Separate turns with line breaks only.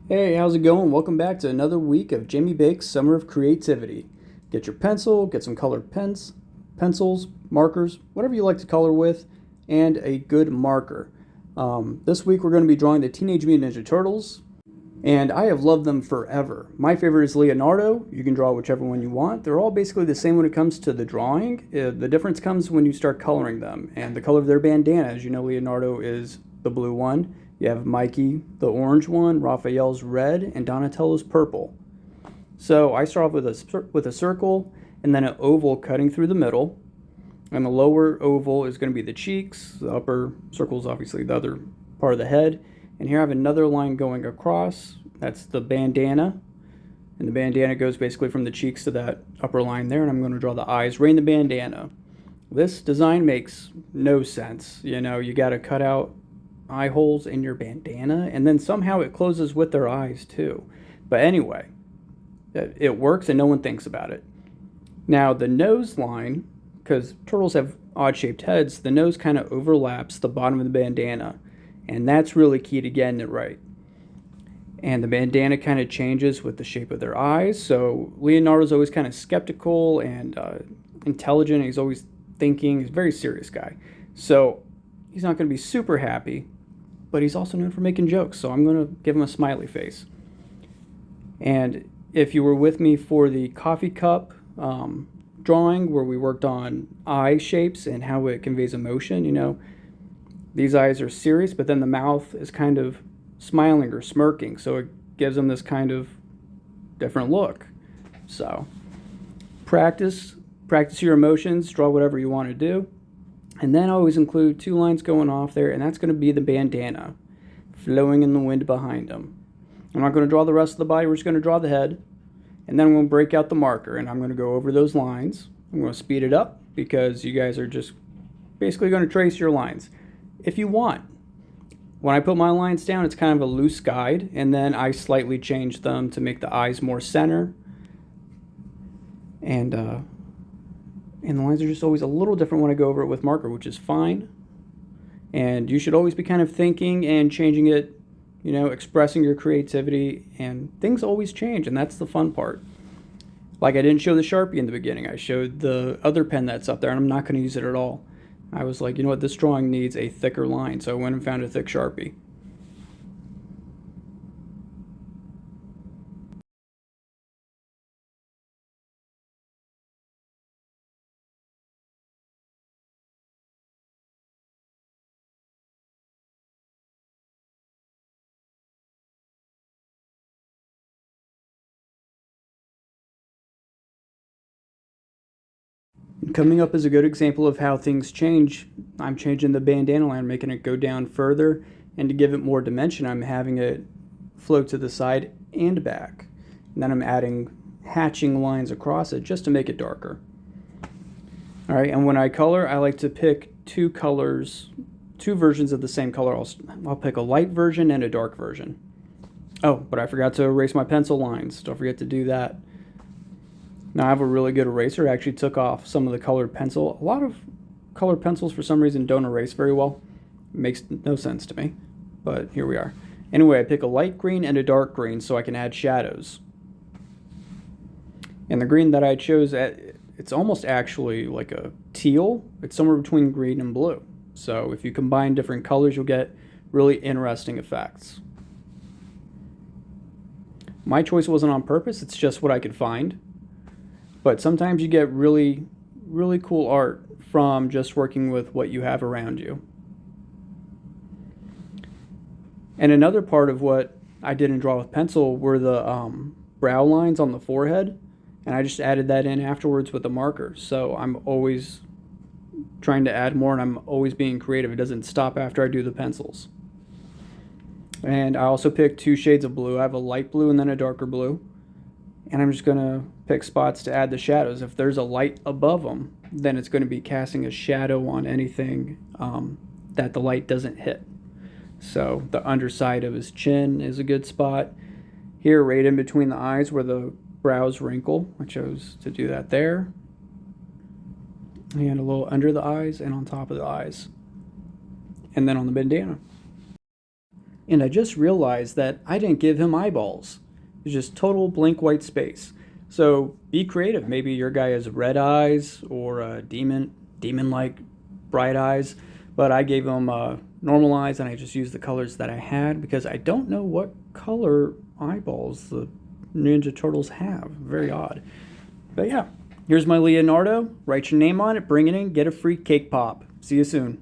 Hey, how's it going? Welcome back to another week of Jamie Bake's Summer of Creativity. Get your pencil, get some colored pens, pencils, markers, whatever you like to color with, and a good marker. This week we're going to be drawing the Teenage Mutant Ninja Turtles, and I have loved them forever. My favorite is Leonardo. You can draw whichever one you want. They're all basically the same when it comes to the drawing. The difference comes when you start coloring them, and the color of their bandana. As you know, Leonardo is the blue one. You have Mikey, the orange one, Raphael's red, and Donatello's purple. So I start off with a circle and then an oval cutting through the middle. And the lower oval is going to be the cheeks. The upper circle is obviously the other part of the head. And here I have another line going across. That's the bandana. And the bandana goes basically from the cheeks to that upper line there. And I'm going to draw the eyes right in the bandana. This design makes no sense. You got to cut out eye holes in your bandana, and then somehow it closes with their eyes too. But anyway, it works and no one thinks about it. Now the nose line, because turtles have odd shaped heads, the nose kind of overlaps the bottom of the bandana, and that's really key to getting it right. And the bandana kind of changes with the shape of their eyes, so Leonardo's always kind of skeptical and intelligent. He's always thinking. He's a very serious guy, so he's not going to be super happy, but he's also known for making jokes, so I'm going to give him a smiley face. And if you were with me for the coffee cup drawing where we worked on eye shapes and how it conveys emotion, these eyes are serious, but then the mouth is kind of smiling or smirking, so it gives them this kind of different look. So practice your emotions, draw whatever you want to do. And then I always include two lines going off there, and that's going to be the bandana flowing in the wind behind them. I'm not going to draw the rest of the body, we're just going to draw the head. And then I'm going to break out the marker, and I'm going to go over those lines. I'm going to speed it up because you guys are just basically going to trace your lines if you want. When I put my lines down, it's kind of a loose guide, and then I slightly change them to make the eyes more center. And the lines are just always a little different when I go over it with marker, which is fine. And you should always be kind of thinking and changing it, expressing your creativity, and things always change, and that's the fun part. Like I didn't show the Sharpie in the beginning. I showed the other pen that's up there, and I'm not going to use it at all. I was like, you know what, this drawing needs a thicker line, so I went and found a thick Sharpie. Coming up is a good example of how things change. I'm changing the bandana line, making it go down further, and to give it more dimension, I'm having it float to the side and back. And then I'm adding hatching lines across it just to make it darker. All right, and when I color, I like to pick two colors, two versions of the same color. I'll pick a light version and a dark version. Oh, but I forgot to erase my pencil lines. Don't forget to do that. Now I have a really good eraser. I actually took off some of the colored pencil. A lot of colored pencils for some reason don't erase very well. It makes no sense to me, but here we are. Anyway, I pick a light green and a dark green so I can add shadows. And the green that I chose, it's almost actually like a teal. It's somewhere between green and blue. So if you combine different colors, you'll get really interesting effects. My choice wasn't on purpose. It's just what I could find. But sometimes you get really, really cool art from just working with what you have around you. And another part of what I didn't draw with pencil were the brow lines on the forehead. And I just added that in afterwards with a marker. So I'm always trying to add more, and I'm always being creative. It doesn't stop after I do the pencils. And I also picked two shades of blue. I have a light blue and then a darker blue. And I'm just going to pick spots to add the shadows. If there's a light above them, then it's going to be casting a shadow on anything that the light doesn't hit. So the underside of his chin is a good spot. Here, right in between the eyes where the brows wrinkle, I chose to do that there. And a little under the eyes and on top of the eyes. And then on the bandana. And I just realized that I didn't give him eyeballs. It's just total blank white space. So be creative. Maybe your guy has red eyes or demon-like bright eyes. But I gave him normal eyes, and I just used the colors that I had because I don't know what color eyeballs the Ninja Turtles have. Very odd. But yeah, here's my Leonardo. Write your name on it, bring it in, get a free cake pop. See you soon.